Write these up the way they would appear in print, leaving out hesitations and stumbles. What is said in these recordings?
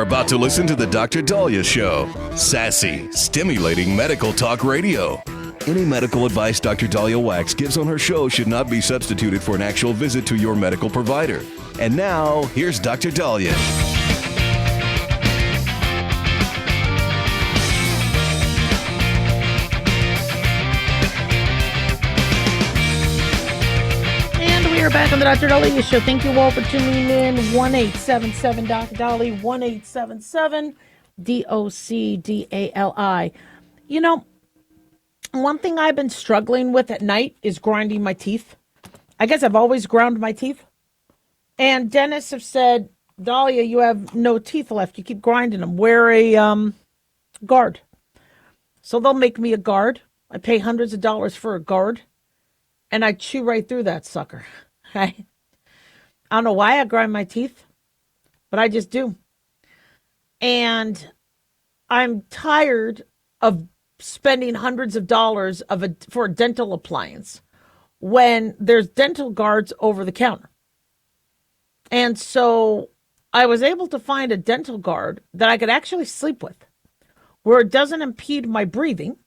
about to listen to the Dr. Dahlia Show. Sassy, stimulating medical talk radio. Any medical advice Dr. Dahlia Wax gives on her show should not be substituted for an actual visit to your medical provider. And now, here's Dr. Dahlia. We're back on the Dr. Dahlia Show. Thank you all for tuning in. 1-877 Dr. Dahlia, 1-877 DOCDALI. You know, one thing I've been struggling with at night is grinding my teeth. I guess I've always ground my teeth. And dentists have said, Dahlia, you have no teeth left. You keep grinding them. Wear a guard. So they'll make me a guard. I pay hundreds of dollars for a guard. And I chew right through that sucker. I don't know why I grind my teeth, but I just do. And I'm tired of spending hundreds of dollars for a dental appliance when there's dental guards over the counter. And so I was able to find a dental guard that I could actually sleep with, where it doesn't impede my breathing,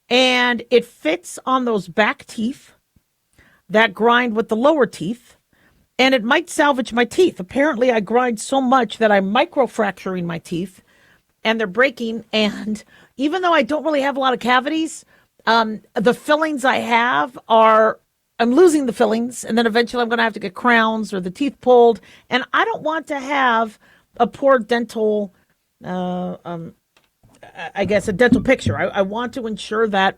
and it fits on those back teeth that grind with the lower teeth, and it might salvage my teeth. Apparently, I grind so much that I'm microfracturing my teeth, and they're breaking. And even though I don't really have a lot of cavities, the fillings I have I'm losing the fillings, and then eventually I'm going to have to get crowns or the teeth pulled. And I don't want to have a poor dental, a dental picture. I want to ensure that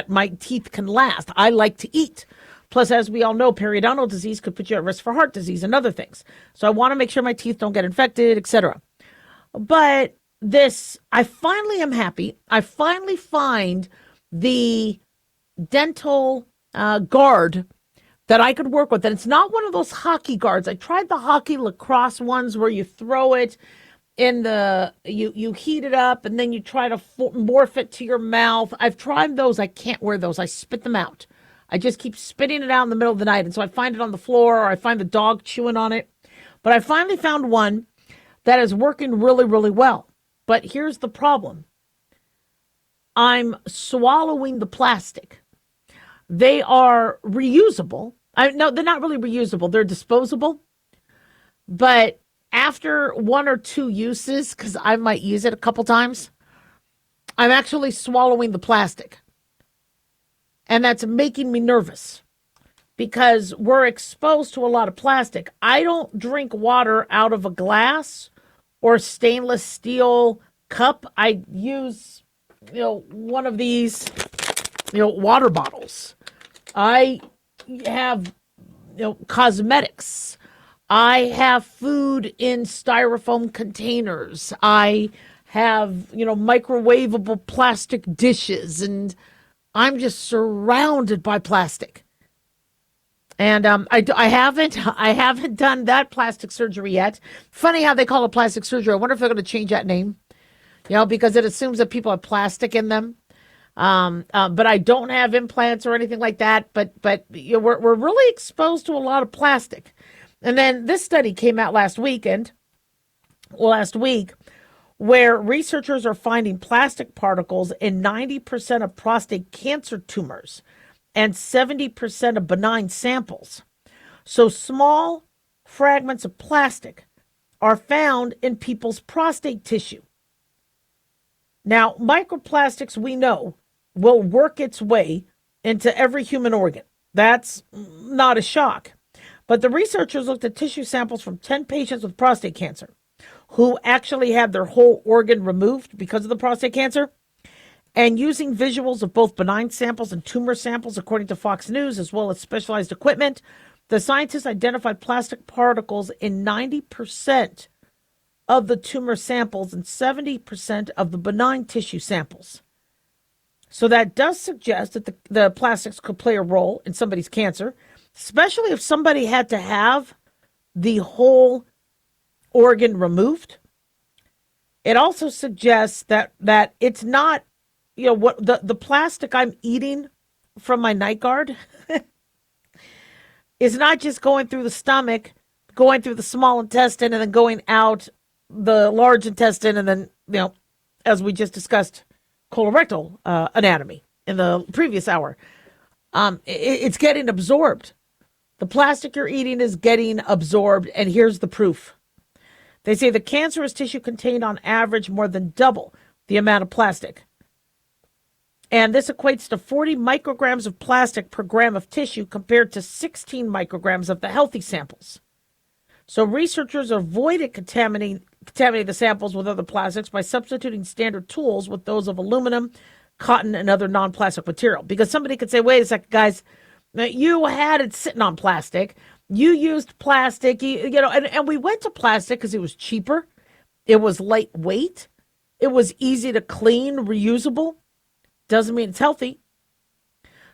my teeth can last. I like to eat. Plus, as we all know, periodontal disease could put you at risk for heart disease and other things. So I want to make sure my teeth don't get infected, etc. But I finally am happy. I finally find the dental guard that I could work with. And it's not one of those hockey guards. I tried the hockey lacrosse ones where you throw it in you heat it up and then you try to morph it to your mouth. I've tried those. I can't wear those. I spit them out. I just keep spitting it out in the middle of the night. And so I find it on the floor or I find the dog chewing on it. But I finally found one that is working really, really well. But here's the problem. I'm swallowing the plastic. They are reusable. No, they're not really reusable. They're disposable. But after one or two uses, because I might use it a couple times, I'm actually swallowing the plastic. And that's making me nervous because we're exposed to a lot of plastic. I don't drink water out of a glass or stainless steel cup. I use, one of these, water bottles. I have, cosmetics. I have food in styrofoam containers. I have, microwavable plastic dishes, and I'm just surrounded by plastic. And I haven't done that plastic surgery yet. Funny how they call it plastic surgery. I wonder if they're going to change that name, because it assumes that people have plastic in them. But I don't have implants or anything like that. But we're really exposed to a lot of plastic. And then this study came out last week, where researchers are finding plastic particles in 90% of prostate cancer tumors and 70% of benign samples. So small fragments of plastic are found in people's prostate tissue. Now, microplastics, we know, will work its way into every human organ. That's not a shock. But the researchers looked at tissue samples from 10 patients with prostate cancer who actually had their whole organ removed because of the prostate cancer. And using visuals of both benign samples and tumor samples, according to Fox News, as well as specialized equipment, the scientists identified plastic particles in 90% of the tumor samples and 70% of the benign tissue samples. So that does suggest that the plastics could play a role in somebody's cancer, especially if somebody had to have the whole organ removed. It also suggests that it's not, what the plastic I'm eating from my night guard is not just going through the stomach, going through the small intestine, and then going out the large intestine, and then, as we just discussed, colorectal anatomy in the previous hour. It's getting absorbed. The plastic you're eating is getting absorbed, and here's the proof. They say the cancerous tissue contained on average more than double the amount of plastic. And this equates to 40 micrograms of plastic per gram of tissue compared to 16 micrograms of the healthy samples. So researchers avoided contaminating the samples with other plastics by substituting standard tools with those of aluminum, cotton, and other non-plastic material. Because somebody could say, wait a second, guys, you had it sitting on plastic. You used plastic, and we went to plastic because it was cheaper. It was lightweight. It was easy to clean, reusable. Doesn't mean it's healthy.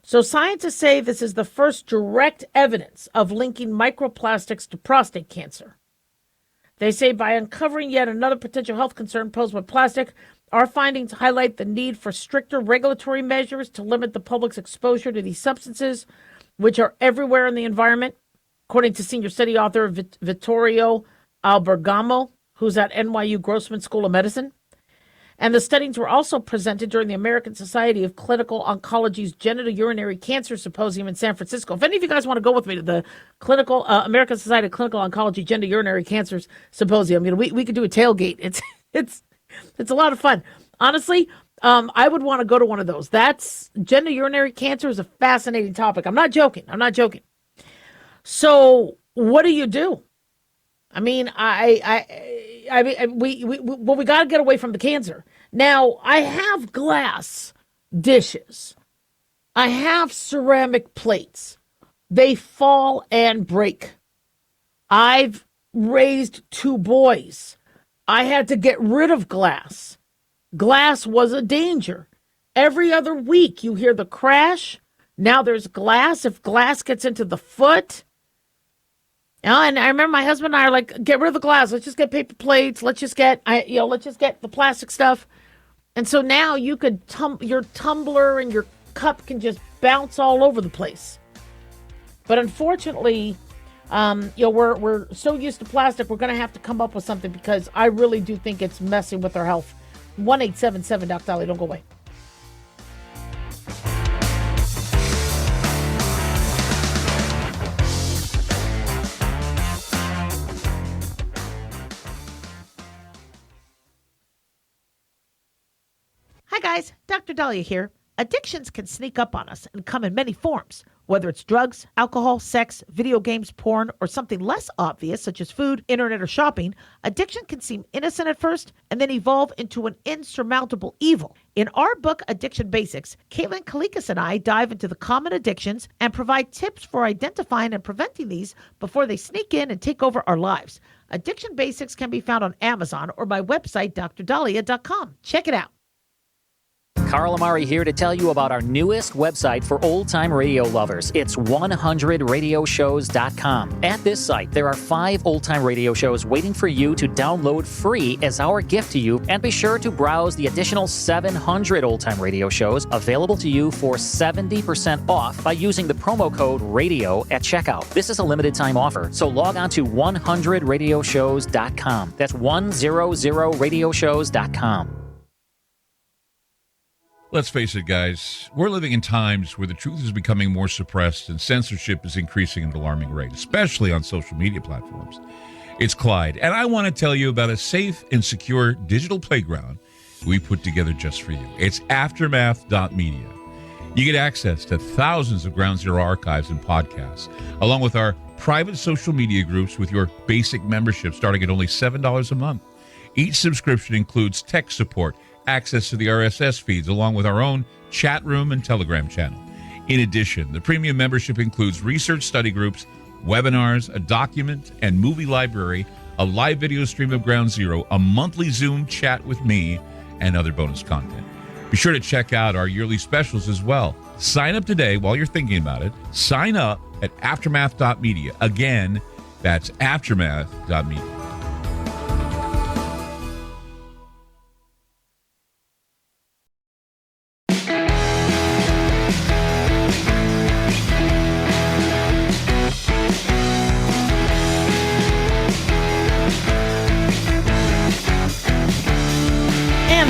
So scientists say this is the first direct evidence of linking microplastics to prostate cancer. They say by uncovering yet another potential health concern posed by plastic, our findings highlight the need for stricter regulatory measures to limit the public's exposure to these substances, which are everywhere in the environment, according to senior study author Vittorio Albergamo, who's at NYU Grossman School of Medicine. And the studies were also presented during the American Society of Clinical Oncology's Genitourinary Cancer Symposium in San Francisco. If any of you guys want to go with me to the American Society of Clinical Oncology Genitourinary Cancers Symposium, we could do a tailgate. It's a lot of fun. Honestly, I would want to go to one of those. Genitourinary cancer is a fascinating topic. I'm not joking. So what do you do? I mean, we got to get away from the cancer. Now, I have glass dishes. I have ceramic plates. They fall and break. I've raised 2 boys. I had to get rid of glass. Glass was a danger. Every other week you hear the crash. Now there's glass. If glass gets into the foot. And I remember my husband and I are like, get rid of the glass. Let's just get paper plates. Let's just get the plastic stuff. And so now you could your tumbler and your cup can just bounce all over the place. But unfortunately, we're so used to plastic, we're going to have to come up with something because I really do think it's messing with our health. 1-877-Doc-Dolly. Don't go away. Hi guys, Dr. Dahlia here. Addictions can sneak up on us and come in many forms, whether it's drugs, alcohol, sex, video games, porn, or something less obvious such as food, internet, or shopping. Addiction can seem innocent at first and then evolve into an insurmountable evil. In our book, Addiction Basics, Caitlin Kalikas and I dive into the common addictions and provide tips for identifying and preventing these before they sneak in and take over our lives. Addiction Basics can be found on Amazon or my website, drdahlia.com. Check it out. Carl Amari here to tell you about our newest website for old-time radio lovers. It's 100radioshows.com. At this site, there are 5 old-time radio shows waiting for you to download free as our gift to you, and be sure to browse the additional 700 old-time radio shows available to you for 70% off by using the promo code RADIO at checkout. This is a limited-time offer, so log on to 100radioshows.com. That's 100radioshows.com. Let's face it, guys, we're living in times where the truth is becoming more suppressed and censorship is increasing at an alarming rate, especially on social media platforms. It's Clyde, and I want to tell you about a safe and secure digital playground we put together just for you. It's Aftermath.media. You get access to thousands of Ground Zero archives and podcasts, along with our private social media groups with your basic membership starting at only $7 a month. Each subscription includes tech support, access to the RSS feeds, along with our own chat room and Telegram channel. In addition, the premium membership includes research study groups, webinars, a document and movie library, a live video stream of Ground Zero, a monthly Zoom chat with me, and other bonus content. Be sure to check out our yearly specials as well. Sign up today while you're thinking about it. Sign up at Aftermath.media. Again, that's Aftermath.media.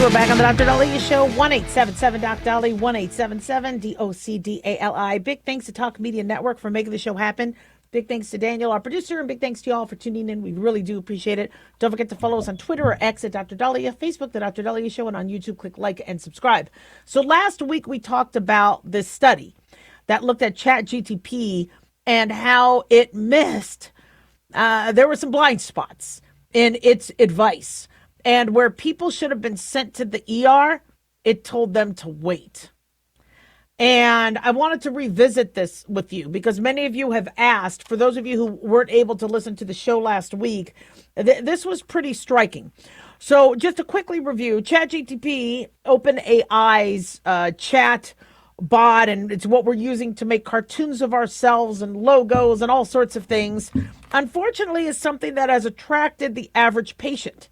We're back on the Dr. Daliah Show. 1-877-DOC-DOLLY, 1-877-DOC-DALI. Big thanks to Talk Media Network for making the show happen. Big thanks to Daniel, our producer, and big thanks to you all for tuning in. We really do appreciate it. Don't forget to follow us on Twitter or X at Dr. Daliah, Facebook, The Dr. Daliah Show, and on YouTube, click like and subscribe. So last week we talked about this study that looked at ChatGTP and how it missed. There were some blind spots in its advice. And where people should have been sent to the ER, it told them to wait. And I wanted to revisit this with you because many of you have asked, for those of you who weren't able to listen to the show last week, this was pretty striking. So just to quickly review, ChatGTP, OpenAI's chat bot, and it's what we're using to make cartoons of ourselves and logos and all sorts of things, unfortunately is something that has attracted the average patient.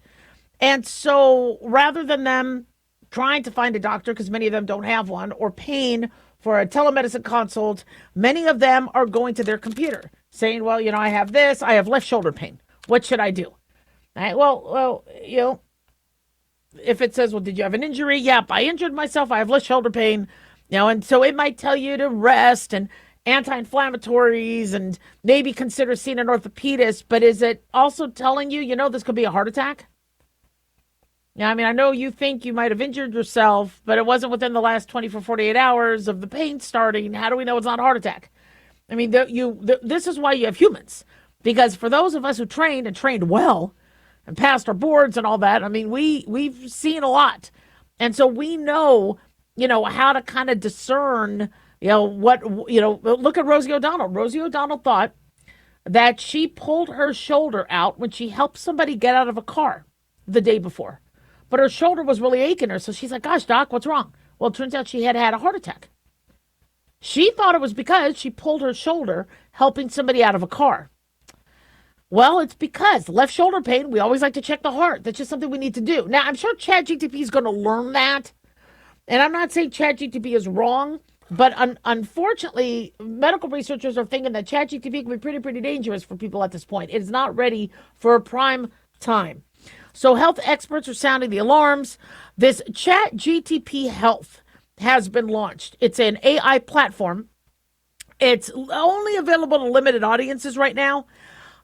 And so rather than them trying to find a doctor, because many of them don't have one, or paying for a telemedicine consult, many of them are going to their computer saying, well, I have this, I have left shoulder pain. What should I do? Well, if it says, well, did you have an injury? Yep, I injured myself. I have left shoulder pain. And so it might tell you to rest and anti-inflammatories and maybe consider seeing an orthopedist. But is it also telling you, this could be a heart attack? Yeah, I know you think you might have injured yourself, but it wasn't within the last 24, 48 hours of the pain starting. How do we know it's not a heart attack? This is why you have humans. Because for those of us who trained well and passed our boards and all that, we've seen a lot. And so we know, how to kind of discern, look at Rosie O'Donnell. Rosie O'Donnell thought that she pulled her shoulder out when she helped somebody get out of a car the day before. But her shoulder was really aching her. So she's like, gosh, doc, what's wrong? Well, it turns out she had a heart attack. She thought it was because she pulled her shoulder helping somebody out of a car. Well, it's because left shoulder pain, we always like to check the heart. That's just something we need to do. Now, I'm sure ChatGTP is going to learn that. And I'm not saying ChatGTP is wrong. But unfortunately, medical researchers are thinking that ChatGTP can be pretty dangerous for people at this point. It is not ready for a prime time. So health experts are sounding the alarms. This ChatGTP Health has been launched. It's an AI platform. It's only available to limited audiences right now,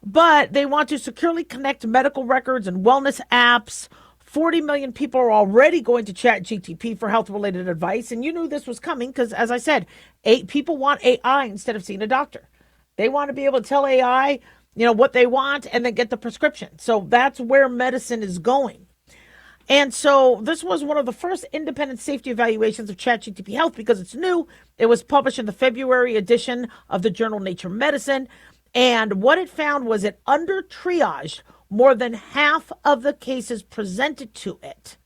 but they want to securely connect medical records and wellness apps. 40 million people are already going to ChatGTP for health-related advice, and you knew this was coming because, as I said, people want AI instead of seeing a doctor. They want to be able to tell AI what they want and then get the prescription. So that's where medicine is going. And so this was one of the first independent safety evaluations of ChatGTP Health because it's new. It was published in the February edition of the journal Nature Medicine. And what it found was it under-triaged more than half of the cases presented to it.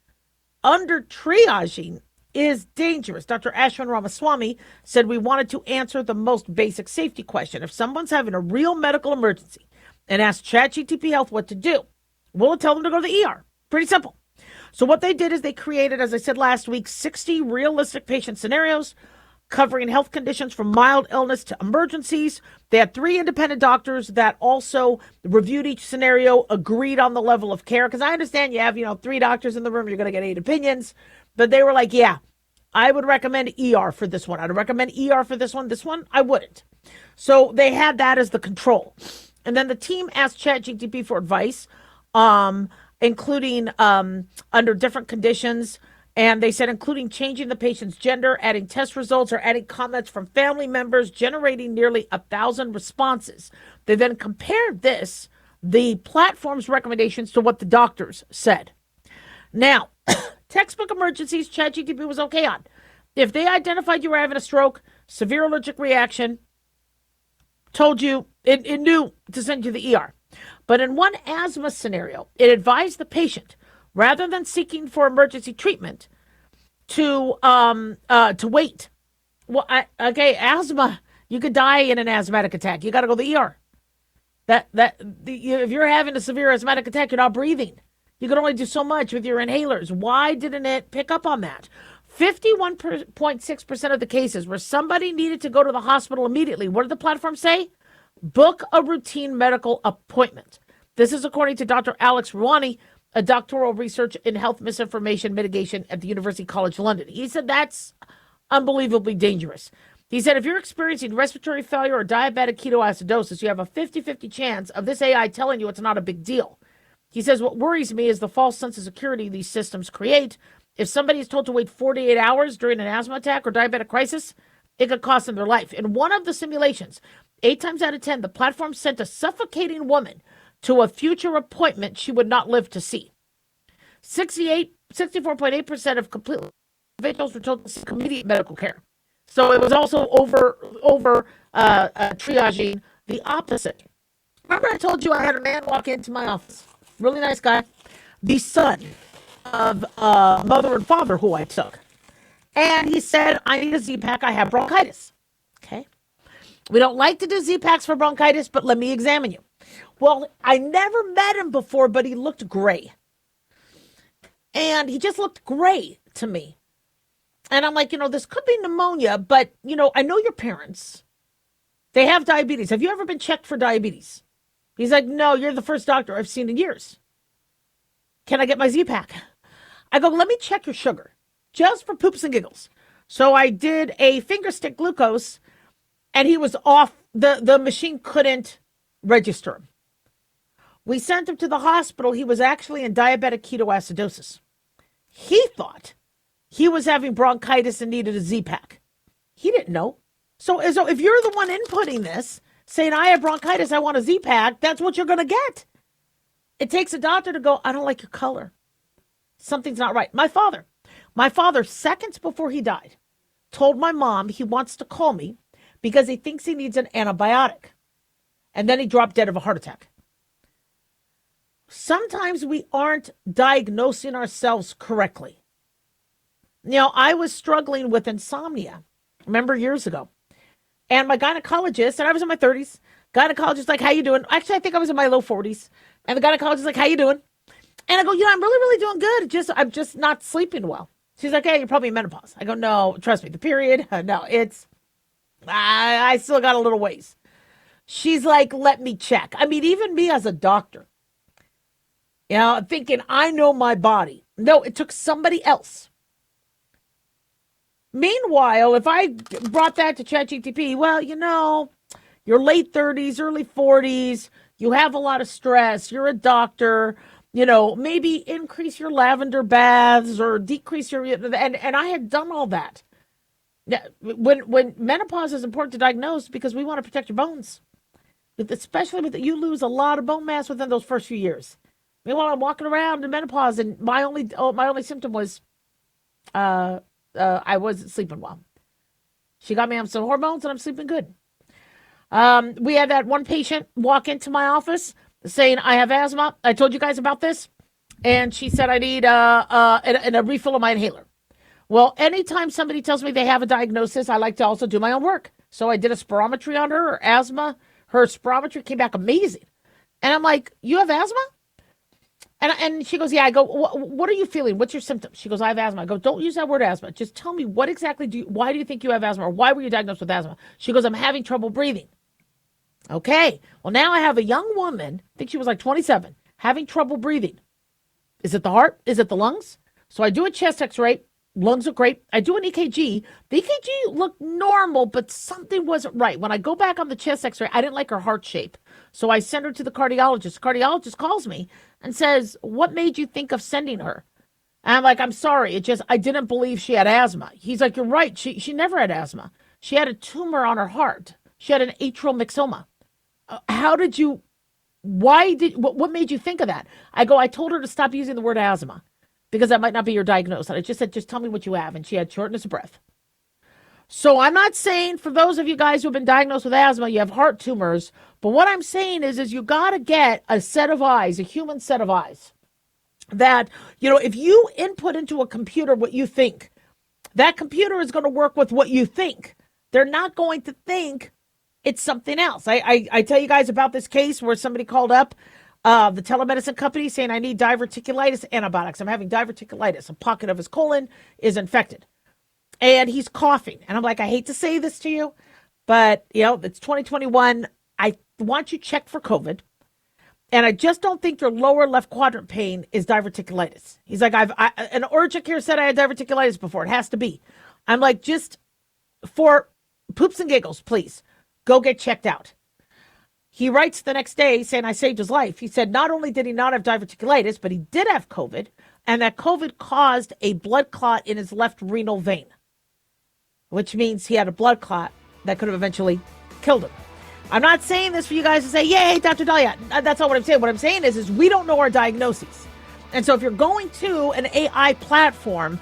Under-triaging is dangerous. Dr. Ashwin Ramaswamy said we wanted to answer the most basic safety question. If someone's having a real medical emergency and ask ChatGTP Health what to do, we'll tell them to go to the ER. Pretty simple. So what they did is they created, as I said last week, 60 realistic patient scenarios covering health conditions from mild illness to emergencies. They had 3 independent doctors that also reviewed each scenario, agreed on the level of care. Because I understand you have, 3 doctors in the room, you're going to get 8 opinions. But they were like, yeah, I would recommend ER for this one. I'd recommend ER for this one. This one, I wouldn't. So they had that as the control. And then the team asked ChatGTP for advice, including under different conditions. And they said, including changing the patient's gender, adding test results, or adding comments from family members, generating nearly 1,000 responses. They then compared the platform's recommendations to what the doctors said. Now, textbook emergencies, ChatGTP was okay on. If they identified you were having a stroke, severe allergic reaction, told you, it knew to send you to the ER. But in one asthma scenario, it advised the patient, rather than seeking for emergency treatment, to wait. Well, asthma, you could die in an asthmatic attack. You got to go to the ER. If you're having a severe asthmatic attack, you're not breathing. You can only do so much with your inhalers. Why didn't it pick up on that? 51.6% of the cases where somebody needed to go to the hospital immediately, what did the platform say? Book a routine medical appointment. This is according to Dr. Alex Rouhani, a doctoral research in health misinformation mitigation at the University College London. He said that's unbelievably dangerous. He said if you're experiencing respiratory failure or diabetic ketoacidosis, you have a 50-50 chance of this AI telling you it's not a big deal. He says what worries me is the false sense of security these systems create. If somebody is told to wait 48 hours during an asthma attack or diabetic crisis, it could cost them their life. In one of the simulations, 8 times out of 10, the platform sent a suffocating woman to a future appointment she would not live to see. 64.8% of complete individuals were told to seek immediate medical care. So it was also over triaging the opposite. Remember I told you I had a man walk into my office. Really nice guy. The son of mother and father who I took. And he said, I need a Z-Pack. I have bronchitis. Okay. We don't like to do Z-Packs for bronchitis, but let me examine you. Well, I never met him before, but he looked gray. And he just looked gray to me. And I'm like, this could be pneumonia, but, I know your parents. They have diabetes. Have you ever been checked for diabetes? He's like, no, you're the first doctor I've seen in years. Can I get my Z-Pack? I go, let me check your sugar, just for poops and giggles. So I did a finger stick glucose, and he was off. The machine couldn't register him. We sent him to the hospital. He was actually in diabetic ketoacidosis. He thought he was having bronchitis and needed a Z-Pack. He didn't know. So if you're the one inputting this, saying, I have bronchitis, I want a Z-Pack, that's what you're going to get. It takes a doctor to go, I don't like your color. Something's not right. My father, seconds before he died, told my mom he wants to call me because he thinks he needs an antibiotic. And then he dropped dead of a heart attack. Sometimes we aren't diagnosing ourselves correctly. I was struggling with insomnia, remember years ago. And my gynecologist, and I was in my 30s, gynecologist like, how you doing? Actually, I think I was in my low 40s. And the gynecologist like, how you doing? And I go, I'm really, really doing good. I'm just not sleeping well. She's like, hey, you're probably in menopause. I go, no, trust me, the period. No, I still got a little ways. She's like, let me check. I mean, even me as a doctor, thinking I know my body. No, it took somebody else. Meanwhile, if I brought that to ChatGPT, well, you're late 30s, early 40s, you have a lot of stress, you're a doctor, maybe increase your lavender baths or decrease your, and I had done all that. When menopause is important to diagnose because we want to protect your bones, especially with you lose a lot of bone mass within those first few years. Meanwhile, I'm walking around in menopause, and my only symptom was I wasn't sleeping well. She got me on some hormones, and I'm sleeping good. We had that one patient walk into my office saying, I have asthma. I told you guys about this. And she said, I need a refill of my inhaler. Well, anytime somebody tells me they have a diagnosis, I like to also do my own work. So I did a spirometry on her asthma. Her spirometry came back amazing. And I'm like, you have asthma? And she goes, yeah. I go, what are you feeling? What's your symptoms? She goes, I have asthma. I go, don't use that word asthma. Just tell me what exactly why do you think you have asthma, or why were you diagnosed with asthma? She goes, I'm having trouble breathing. Okay. Well, now I have a young woman, I think she was like 27, having trouble breathing. Is it the heart? Is it the lungs? So I do a chest x-ray. Lungs are great. I do an EKG. The EKG looked normal, but something wasn't right. When I go back on the chest x-ray, I didn't like her heart shape. So I sent her to the cardiologist. The cardiologist calls me and says, what made you think of sending her? And I'm like, I'm sorry. I didn't believe she had asthma. He's like, you're right. She never had asthma. She had a tumor on her heart. She had an atrial myxoma. What made you think of that? I told her to stop using the word asthma because that might not be your diagnosis. And I just said, just tell me what you have. And she had shortness of breath. So I'm not saying for those of you guys who have been diagnosed with asthma, you have heart tumors. But what I'm saying is you got to get a set of eyes, a human set of eyes that, if you input into a computer what you think, that computer is going to work with what you think. They're not going to think it's something else. I tell you guys about this case where somebody called up the telemedicine company saying, I need diverticulitis antibiotics. I'm having diverticulitis. A pocket of his colon is infected. And he's coughing. And I'm like, I hate to say this to you, but, it's 2021. I want you checked for COVID. And I just don't think your lower left quadrant pain is diverticulitis. He's like, an urgent care said I had diverticulitis before. It has to be. I'm like, just for poops and giggles, please go get checked out. He writes the next day saying I saved his life. He said not only did he not have diverticulitis, but he did have COVID, and that COVID caused a blood clot in his left renal vein, which means he had a blood clot that could have eventually killed him. I'm not saying this for you guys to say, yay, Dr. Daliah. That's not what I'm saying. What I'm saying is we don't know our diagnoses. And so if you're going to an AI platform,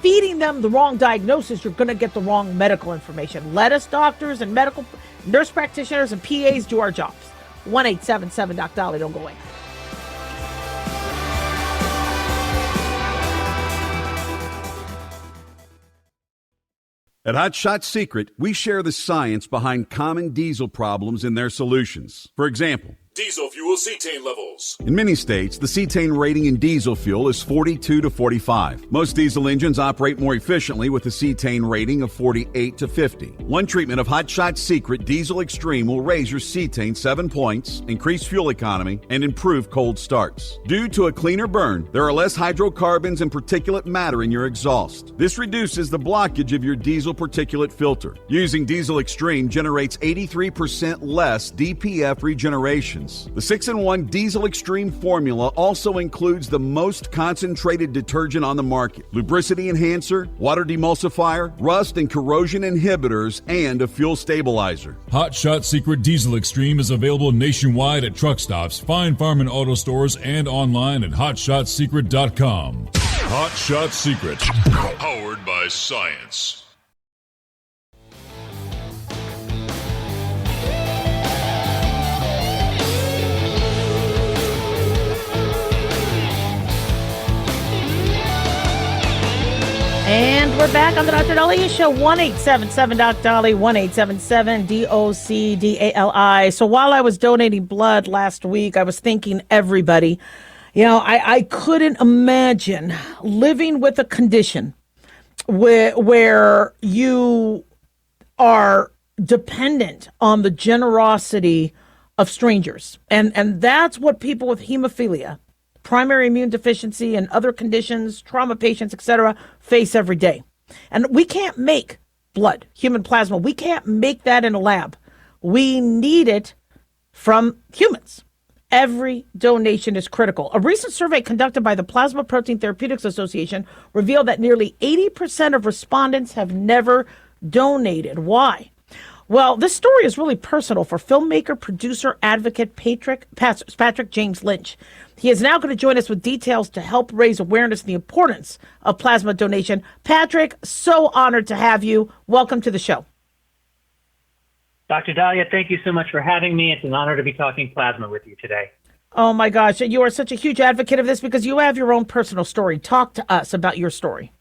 feeding them the wrong diagnosis, you're going to get the wrong medical information. Let us doctors and medical nurse practitioners and PAs do our jobs. 1-877-Doc-Dolly. Don't go away. At Hot Shot Secret, we share the science behind common diesel problems and their solutions. For example, diesel fuel cetane levels. in many states, the cetane rating in diesel fuel is 42 to 45. Most diesel engines operate more efficiently with a cetane rating of 48 to 50. One treatment of Hot Shot Secret Diesel Extreme will raise your cetane 7 points, increase fuel economy, and improve cold starts. Due to a cleaner burn, there are less hydrocarbons and particulate matter in your exhaust. This reduces the blockage of your diesel particulate filter. Using Diesel Extreme generates 83% less DPF regeneration. The 6-in-1 Diesel Extreme formula also includes the most concentrated detergent on the market, lubricity enhancer, water demulsifier, rust and corrosion inhibitors, and a fuel stabilizer. Hot Shot Secret Diesel Extreme is available nationwide at truck stops, fine farm and auto stores, and online at hotshotsecret.com. Hot Shot Secret. Powered by science. And we're back on the Dr. Daliah Show, 1-877-Doc-Dolly, 1-877-DOCDALI. So while I was donating blood last week, I was thinking everybody, I couldn't imagine living with a condition where you are dependent on the generosity of strangers. And that's what people with hemophilia, primary immune deficiency, and other conditions, trauma patients, etc., face every day. And we can't make blood, human plasma. We can't make that in a lab. We need it from humans. Every donation is critical. A recent survey conducted by the Plasma Protein Therapeutics Association revealed that nearly 80% of respondents have never donated. Why? Well, this story is really personal for filmmaker, producer, advocate Patrick James Lynch. He is now going to join us with details to help raise awareness of the importance of plasma donation. Patrick, so honored to have you. Welcome to the show. Dr. Daliah, thank you so much for having me. It's an honor to be talking plasma with you today. Oh my gosh, you are such a huge advocate of this because you have your own personal story. Talk to us about your story.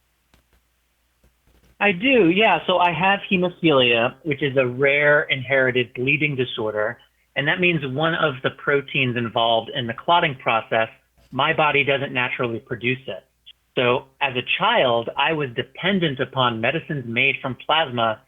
I do, yeah. So I have hemophilia, which is a rare inherited bleeding disorder. And that means one of the proteins involved in the clotting process, my body doesn't naturally produce it. So as a child, I was dependent upon medicines made from plasma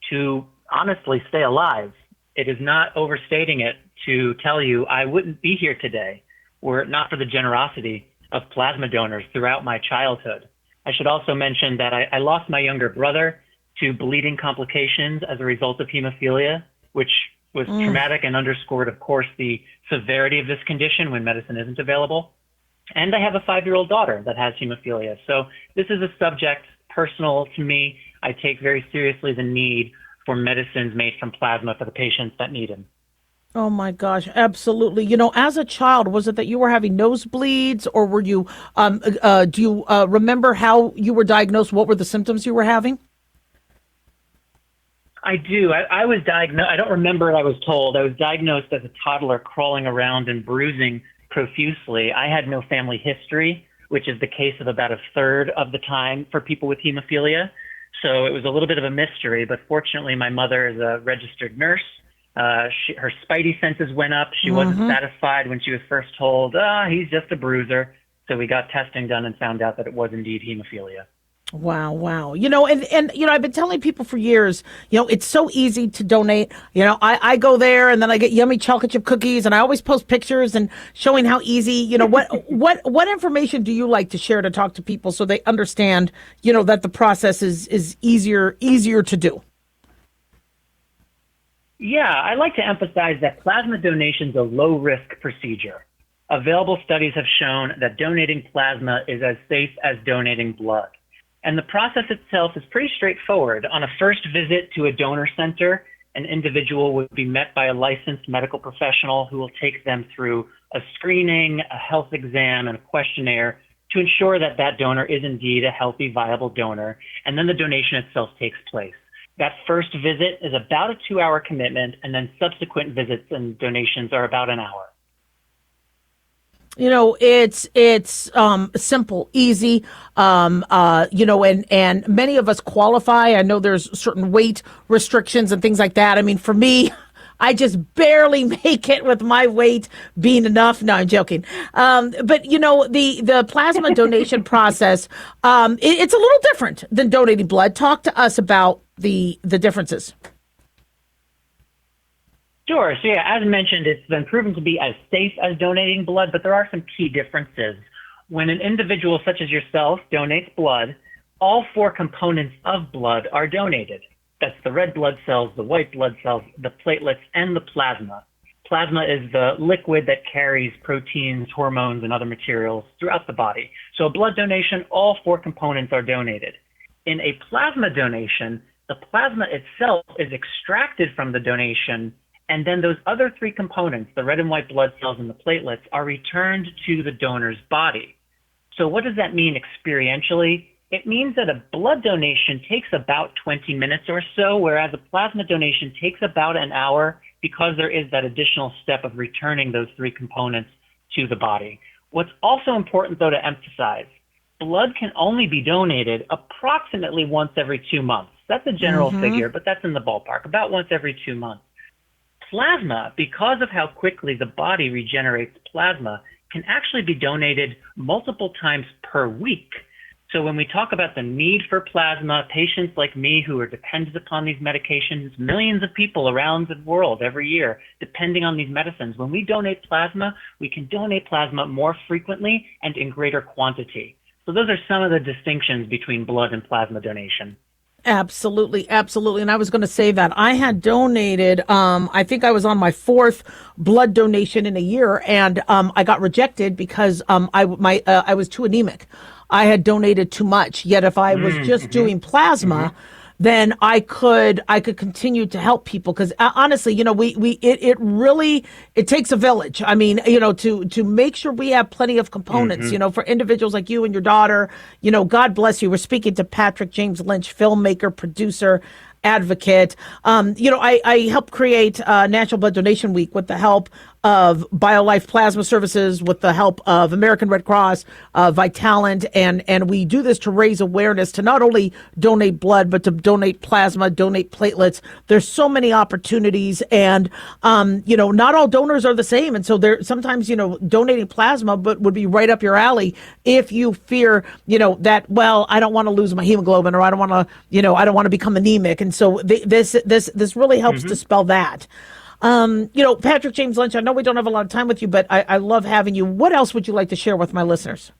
to honestly stay alive. It is not overstating it to tell you I wouldn't be here today were it not for the generosity of plasma donors throughout my childhood. I should also mention that I lost my younger brother to bleeding complications as a result of hemophilia, which was traumatic and underscored, of course, the severity of this condition when medicine isn't available. And I have a 5-year-old daughter that has hemophilia. So this is a subject personal to me. I take very seriously the need for medicines made from plasma for the patients that need them. Oh my gosh, absolutely. As a child, was it that you were having nosebleeds, or were you, do you remember how you were diagnosed? What were the symptoms you were having? I do. I was diagnosed. I don't remember what I was told. I was diagnosed as a toddler crawling around and bruising profusely. I had no family history, which is the case of about a third of the time for people with hemophilia. So it was a little bit of a mystery, but fortunately my mother is a registered nurse. Her spidey senses went up. She wasn't satisfied when she was first told, he's just a bruiser. So we got testing done and found out that it was indeed hemophilia. Wow, wow. I've been telling people for years, it's so easy to donate. I go there and then I get yummy chocolate chip cookies and I always post pictures and showing how easy, what information do you like to share to talk to people so they understand, that the process is easier to do? Yeah, I like to emphasize that plasma donation is a low-risk procedure. Available studies have shown that donating plasma is as safe as donating blood. And the process itself is pretty straightforward. On a first visit to a donor center, an individual would be met by a licensed medical professional who will take them through a screening, a health exam, and a questionnaire to ensure that that donor is indeed a healthy, viable donor. And then the donation itself takes place. That first visit is about a 2-hour commitment, and then subsequent visits and donations are about an hour. It's simple, easy, and many of us qualify. I know there's certain weight restrictions and things like that. I mean, for me, I just barely make it with my weight being enough. No, I'm joking. But the plasma donation process, it's a little different than donating blood. Talk to us about the differences. Sure. So yeah, as mentioned, it's been proven to be as safe as donating blood, but there are some key differences. When an individual such as yourself donates blood, all 4 components of blood are donated. That's the red blood cells, the white blood cells, the platelets, and the plasma. Plasma is the liquid that carries proteins, hormones, and other materials throughout the body. So a blood donation, all 4 components are donated. In a plasma donation, the plasma itself is extracted from the donation, and then those other 3 components, the red and white blood cells and the platelets, are returned to the donor's body. So what does that mean experientially? It means that a blood donation takes about 20 minutes or so, whereas a plasma donation takes about an hour because there is that additional step of returning those 3 components to the body. What's also important, though, to emphasize, blood can only be donated approximately once every 2 months. That's a general figure, but that's in the ballpark, about once every 2 months. Plasma, because of how quickly the body regenerates plasma, can actually be donated multiple times per week. So when we talk about the need for plasma, patients like me who are dependent upon these medications, millions of people around the world every year depending on these medicines, when we donate plasma, we can donate plasma more frequently and in greater quantity. So those are some of the distinctions between blood and plasma donation. Absolutely, absolutely. And I was going to say that I had donated, I think I was on my 4th blood donation in a year, and I got rejected because I was too anemic. I had donated too much. Yet if I was just doing plasma, then I could continue to help people. Because honestly, it really takes a village. I mean, to make sure we have plenty of components, for individuals like you and your daughter, God bless you. We're speaking to Patrick James Lynch, filmmaker, producer, advocate. I helped create National Blood Donation Week with the help of BioLife Plasma Services, with the help of American Red Cross, Vitalant, and we do this to raise awareness to not only donate blood, but to donate plasma, donate platelets. There's so many opportunities, and not all donors are the same, and so there sometimes donating plasma but would be right up your alley if you fear that, well, I don't want to lose my hemoglobin, or I don't want to become anemic, and so this really helps dispel that. Patrick James Lynch, I know we don't have a lot of time with you, but I love having you. What else would you like to share with my listeners?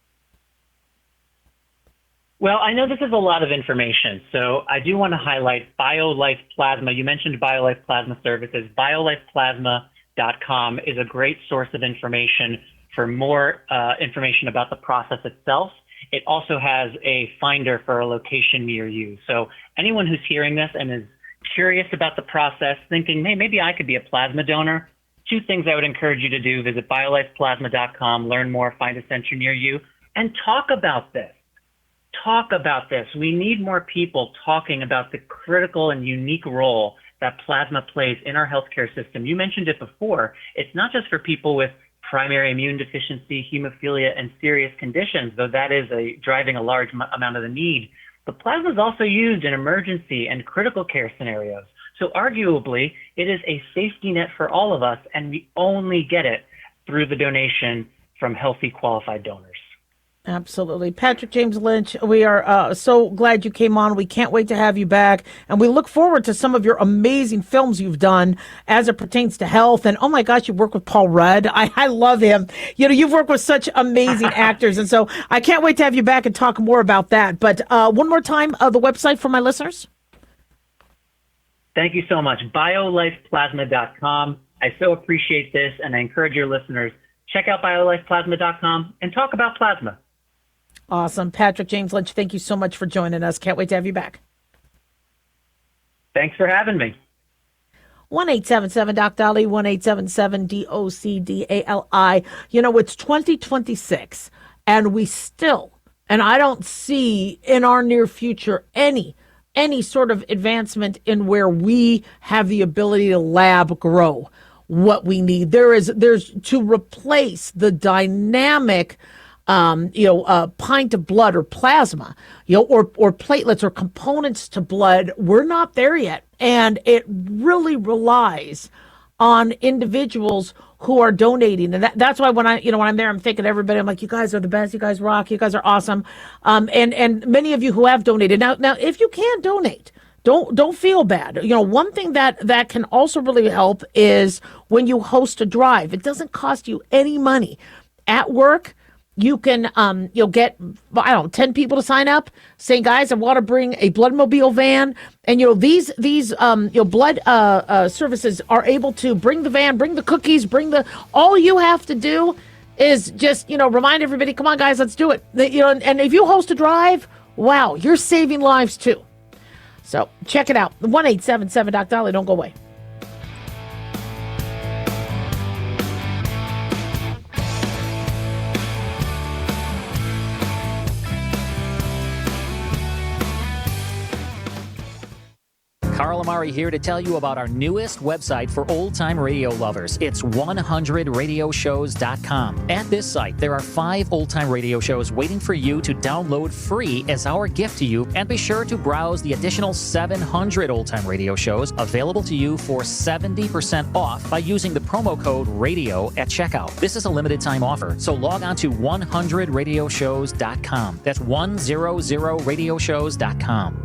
Well, I know this is a lot of information, so I do want to highlight BioLife Plasma. You mentioned BioLife Plasma Services. BioLifePlasma.com is a great source of information for more information about the process itself. It also has a finder for a location near you. So anyone who's hearing this and is curious about the process, thinking, hey, maybe I could be a plasma donor, 2 things I would encourage you to do: visit biolifeplasma.com, learn more, find a center near you, and talk about this. Talk about this. We need more people talking about the critical and unique role that plasma plays in our healthcare system. You mentioned it before. It's not just for people with primary immune deficiency, hemophilia, and serious conditions, though that is driving a large amount of the need. But plasma is also used in emergency and critical care scenarios. So arguably, it is a safety net for all of us, and we only get it through the donation from healthy, qualified donors. Absolutely. Patrick James Lynch, we are so glad you came on. We can't wait to have you back. And we look forward to some of your amazing films you've done as it pertains to health. And oh my gosh, you work with Paul Rudd. I love him. You know, you've worked with such amazing actors. And so I can't wait to have you back and talk more about that. But one more time, the website for my listeners. Thank you so much. BioLifePlasma.com. I so appreciate this, and I encourage your listeners, check out BioLifePlasma.com and talk about plasma. Awesome. Patrick James Lynch, thank you so much for joining us. Can't wait to have you back. Thanks for having me. 1-877-DOC-DOLLY, 1-877-DOC-DALI. You know, it's 2026, and we still, and I don't see in our near future any sort of advancement in where we have the ability to lab grow what we need. There's to replace the dynamic pint of blood or plasma, or platelets or components to blood. We're not there yet. And it really relies on individuals who are donating. And that's why when I'm there, I'm thinking of everybody. I'm like, you guys are the best. You guys rock. You guys are awesome. And many of you who have donated. Now, if you can't donate, don't feel bad. You know, one thing that can also really help is when you host a drive. It doesn't cost you any money. At work, you can you'll get 10 people to sign up saying, guys, I want to bring a Bloodmobile van, and these blood services are able to bring the van, bring the cookies, all you have to do is just remind everybody, come on guys, let's do it. And if you host a drive, wow, you're saving lives too. So check it out. 1-877-DOC-DOLLY. Don't go away. Carl Amari here to tell you about our newest website for old-time radio lovers. It's 100radioshows.com. At this site, there are 5 old-time radio shows waiting for you to download free as our gift to you, and be sure to browse the additional 700 old-time radio shows available to you for 70% off by using the promo code RADIO at checkout. This is a limited time offer, so log on to 100radioshows.com. That's 100radioshows.com.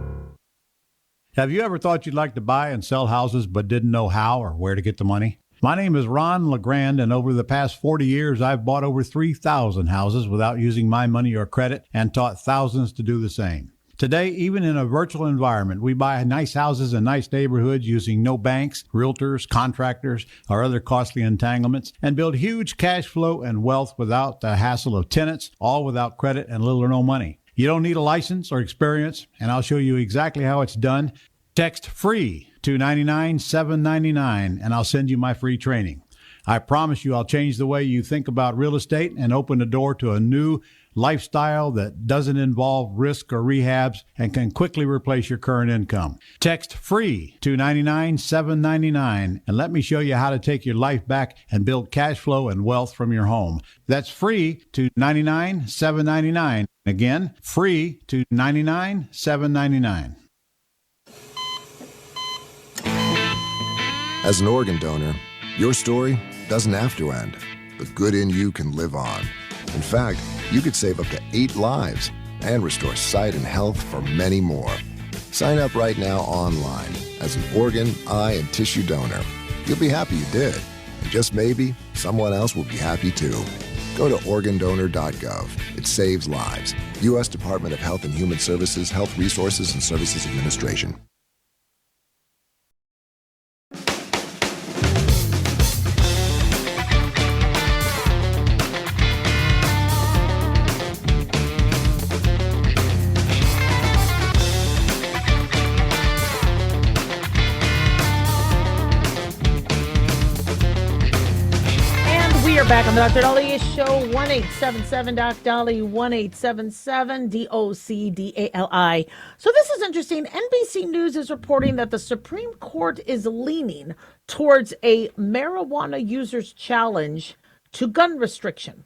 Have you ever thought you'd like to buy and sell houses but didn't know how or where to get the money? My name is Ron LeGrand, and over the past 40 years, I've bought over 3,000 houses without using my money or credit, and taught thousands to do the same. Today, even in a virtual environment, we buy nice houses in nice neighborhoods using no banks, realtors, contractors, or other costly entanglements, and build huge cash flow and wealth without the hassle of tenants, all without credit and little or no money. You don't need a license or experience, and I'll show you exactly how it's done. Text FREE to 99799, and I'll send you my free training. I promise you I'll change the way you think about real estate and open the door to a new lifestyle that doesn't involve risk or rehabs and can quickly replace your current income. Text FREE to 99799, and let me show you how to take your life back and build cash flow and wealth from your home. That's FREE to 99799. Again, FREE to 99799. As an organ donor, your story doesn't have to end. The good in you can live on. In fact, you could save up to 8 lives and restore sight and health for many more. Sign up right now online as an organ, eye, and tissue donor. You'll be happy you did. And just maybe, someone else will be happy too. Go to organdonor.gov. It saves lives. U.S. Department of Health and Human Services, Health Resources and Services Administration. Back on the Dr. Dolly Show, 1-877-DOC-DOLLY, 1-877-DOC-DALI. So this is interesting. NBC News is reporting that the Supreme Court is leaning towards a marijuana users challenge to gun restriction.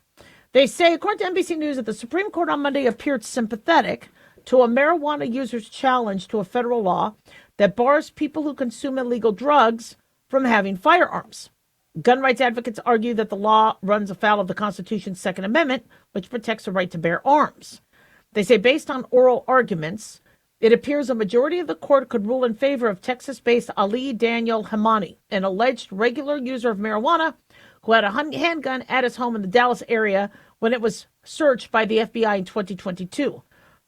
They say, according to NBC News, that the Supreme Court on Monday appeared sympathetic to a marijuana users challenge to a federal law that bars people who consume illegal drugs from having firearms. Gun rights advocates argue that the law runs afoul of the Constitution's Second Amendment, which protects the right to bear arms. They say based on oral arguments, it appears a majority of the court could rule in favor of Texas-based Ali Daniel Hamani, an alleged regular user of marijuana who had a handgun at his home in the Dallas area when it was searched by the FBI in 2022.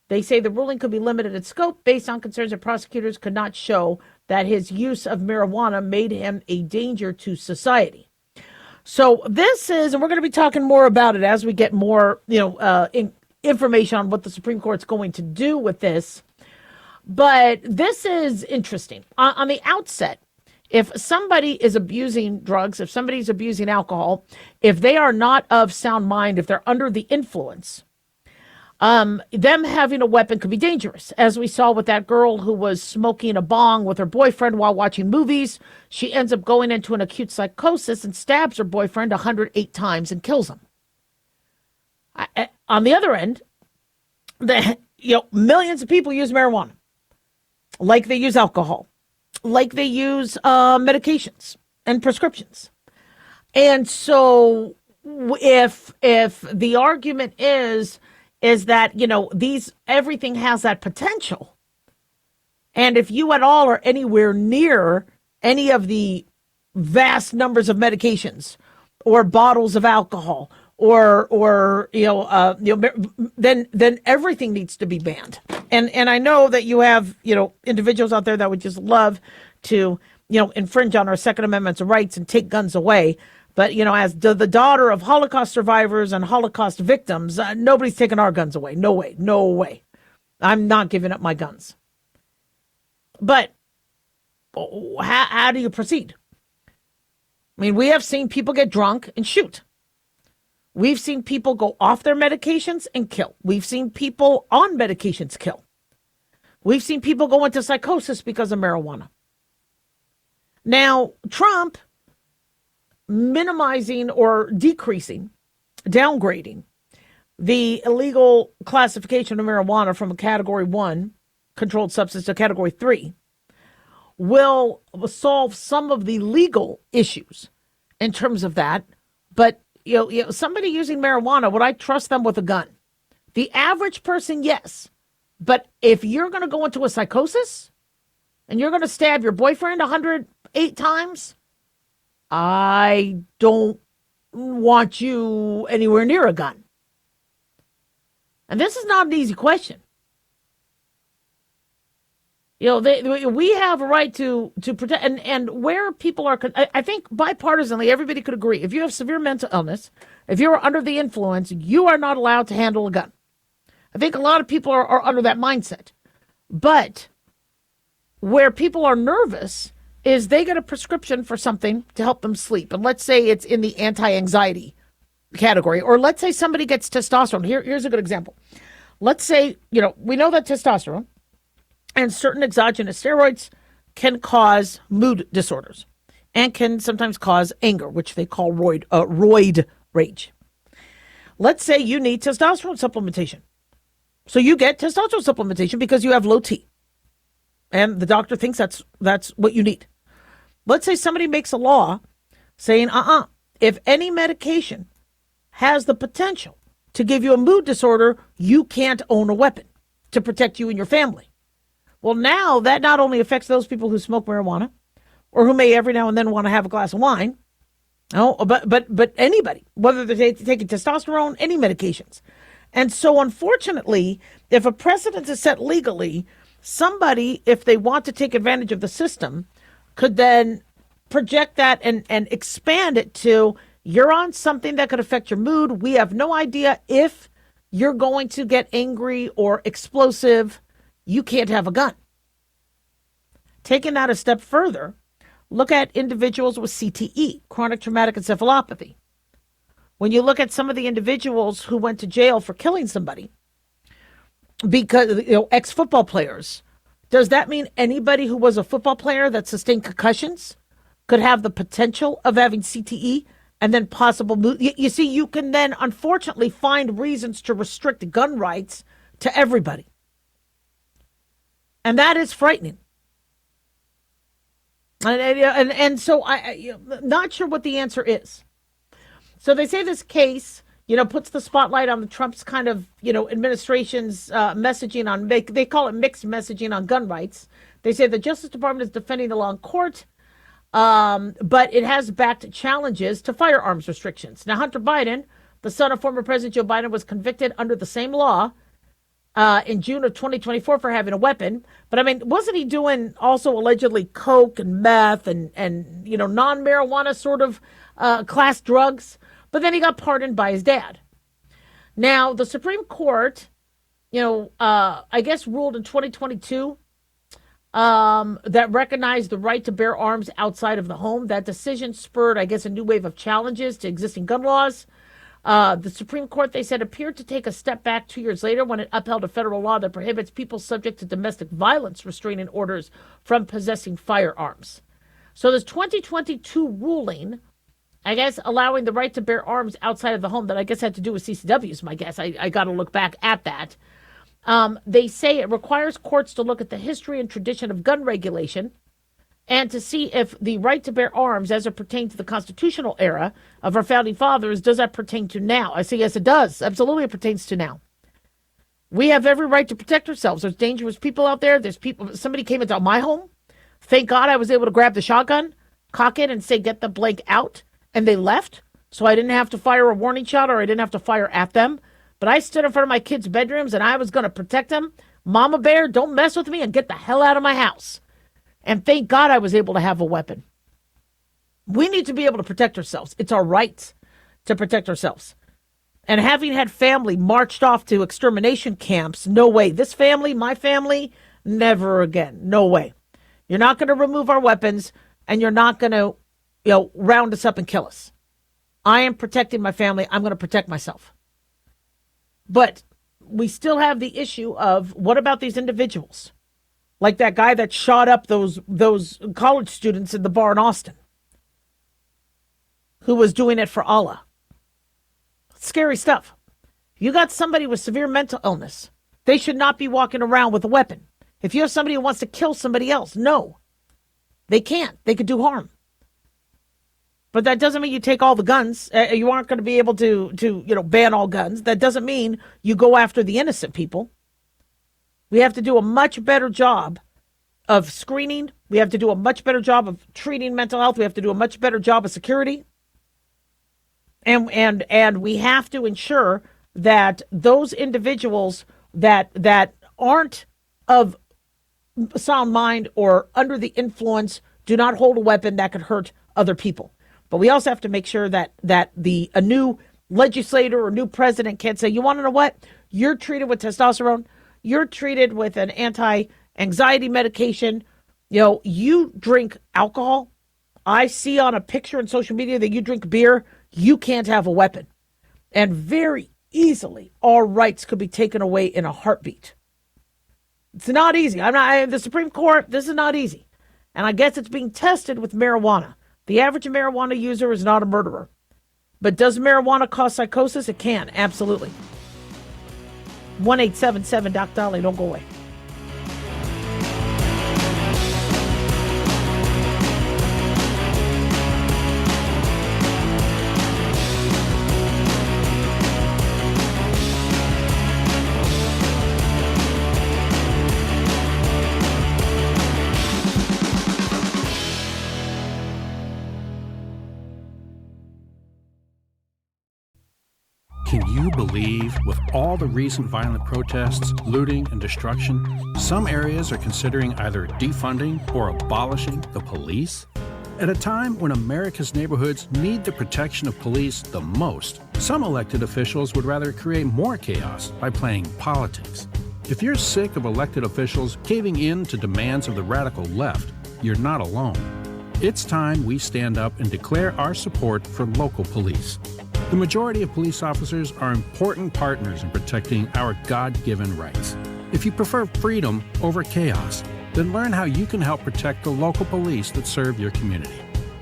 They say the ruling could be limited in scope based on concerns that prosecutors could not show that his use of marijuana made him a danger to society. So this is, and we're going to be talking more about it as we get more, information on what the Supreme Court's going to do with this. But this is interesting. On the outset, if somebody is abusing drugs, if somebody's abusing alcohol, if they are not of sound mind, if they're under the influence, them having a weapon could be dangerous. As we saw with that girl who was smoking a bong with her boyfriend while watching movies, she ends up going into an acute psychosis and stabs her boyfriend 108 times and kills him. On the other end, millions of people use marijuana, like they use alcohol, like they use medications and prescriptions. And so if the argument is that, everything has that potential, and if you at all are anywhere near any of the vast numbers of medications or bottles of alcohol then everything needs to be banned. And I know that you have, individuals out there that would just love to, infringe on our Second Amendment's rights and take guns away. But, as the daughter of Holocaust survivors and Holocaust victims, nobody's taking our guns away. No way. No way. I'm not giving up my guns. But how do you proceed? I mean, we have seen people get drunk and shoot. We've seen people go off their medications and kill. We've seen people on medications kill. We've seen people go into psychosis because of marijuana. Now, Trump minimizing or decreasing, downgrading the illegal classification of marijuana from a Category 1 controlled substance to Category 3 will solve some of the legal issues in terms of that. But somebody using marijuana, would I trust them with a gun? The average person, yes. But if you're going to go into a psychosis and you're going to stab your boyfriend 108 times, I don't want you anywhere near a gun. And this is not an easy question. We have a right to protect, and where people are, I think bipartisanly, everybody could agree. If you have severe mental illness, if you're under the influence, you are not allowed to handle a gun. I think a lot of people are under that mindset. But where people are nervous is they get a prescription for something to help them sleep. And let's say it's in the anti-anxiety category, or let's say somebody gets testosterone. Here's a good example. Let's say, we know that testosterone and certain exogenous steroids can cause mood disorders and can sometimes cause anger, which they call roid rage. Let's say you need testosterone supplementation. So you get testosterone supplementation because you have low T. And the doctor thinks that's what you need. Let's say somebody makes a law saying, if any medication has the potential to give you a mood disorder, you can't own a weapon to protect you and your family. Well, now that not only affects those people who smoke marijuana or who may every now and then want to have a glass of wine, but anybody, whether they're taking testosterone, any medications. And so, unfortunately, if a precedent is set legally, somebody, if they want to take advantage of the system, could then project that and expand it to, you're on something that could affect your mood. We have no idea if you're going to get angry or explosive. You can't have a gun. Taking that a step further, look at individuals with CTE, chronic traumatic encephalopathy. When you look at some of the individuals who went to jail for killing somebody, because ex-football players, does that mean anybody who was a football player that sustained concussions could have the potential of having CTE and then possible mood? You see, you can then unfortunately find reasons to restrict gun rights to everybody. And that is frightening. And so I'm not sure what the answer is. So they say this case, puts the spotlight on the Trump's kind of, administration's messaging on, they call it mixed messaging on gun rights. They say the Justice Department is defending the law in court, but it has backed challenges to firearms restrictions. Now, Hunter Biden, the son of former President Joe Biden, was convicted under the same law in June of 2024 for having a weapon. But I mean, wasn't he doing also allegedly coke and meth and non-marijuana sort of class drugs? But then he got pardoned by his dad. Now, the Supreme Court, I guess ruled in 2022 that recognized the right to bear arms outside of the home. That decision spurred, I guess, a new wave of challenges to existing gun laws. The Supreme Court, they said, appeared to take a step back 2 years later when it upheld a federal law that prohibits people subject to domestic violence restraining orders from possessing firearms. So this 2022 ruling, I guess, allowing the right to bear arms outside of the home, that I guess had to do with CCWs, my guess. I got to look back at that. They say it requires courts to look at the history and tradition of gun regulation and to see if the right to bear arms as it pertains to the constitutional era of our founding fathers, does that pertain to now? I say, yes, it does. Absolutely, it pertains to now. We have every right to protect ourselves. There's dangerous people out there. There's people, somebody came into my home. Thank God I was able to grab the shotgun, cock it, and say, get the blank out. And they left, so I didn't have to fire a warning shot or I didn't have to fire at them. But I stood in front of my kids' bedrooms and I was going to protect them. Mama Bear, don't mess with me and get the hell out of my house. And thank God I was able to have a weapon. We need to be able to protect ourselves. It's our right to protect ourselves. And having had family marched off to extermination camps, no way. This family, my family, never again. No way. You're not going to remove our weapons and you're not going to round us up and kill us. I am protecting my family. I'm going to protect myself. But we still have the issue of what about these individuals? Like that guy that shot up those college students in the bar in Austin, who was doing it for Allah. Scary stuff. You got somebody with severe mental illness. They should not be walking around with a weapon. If you have somebody who wants to kill somebody else, no. They can't. They could do harm. But that doesn't mean you take all the guns. You aren't going to be able to ban all guns. That doesn't mean you go after the innocent people. We have to do a much better job of screening. We have to do a much better job of treating mental health. We have to do a much better job of security. And we have to ensure that those individuals that aren't of sound mind or under the influence do not hold a weapon that could hurt other people. But we also have to make sure that a new legislator or new president can't say, you want to know what? You're treated with testosterone. You're treated with an anti-anxiety medication. You drink alcohol. I see on a picture on social media that you drink beer. You can't have a weapon. And very easily, our rights could be taken away in a heartbeat. It's not easy. The Supreme Court, this is not easy. And I guess it's being tested with marijuana. The average marijuana user is not a murderer. But does marijuana cause psychosis? It can, absolutely. 1-877 Doc Dolly, don't go away. Can you believe, with all the recent violent protests, looting, and destruction, some areas are considering either defunding or abolishing the police? At a time when America's neighborhoods need the protection of police the most, some elected officials would rather create more chaos by playing politics. If you're sick of elected officials caving in to demands of the radical left, you're not alone. It's time we stand up and declare our support for local police. The majority of police officers are important partners in protecting our God-given rights. If you prefer freedom over chaos, then learn how you can help protect the local police that serve your community.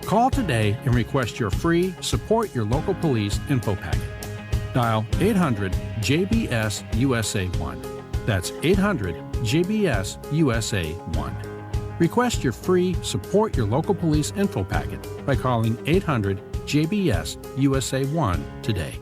Call today and request your free Support Your Local Police info packet. Dial 800-JBS-USA-1. That's 800-JBS-USA-1. Request your free Support Your Local Police info packet by calling 800-JBS-USA-1 today.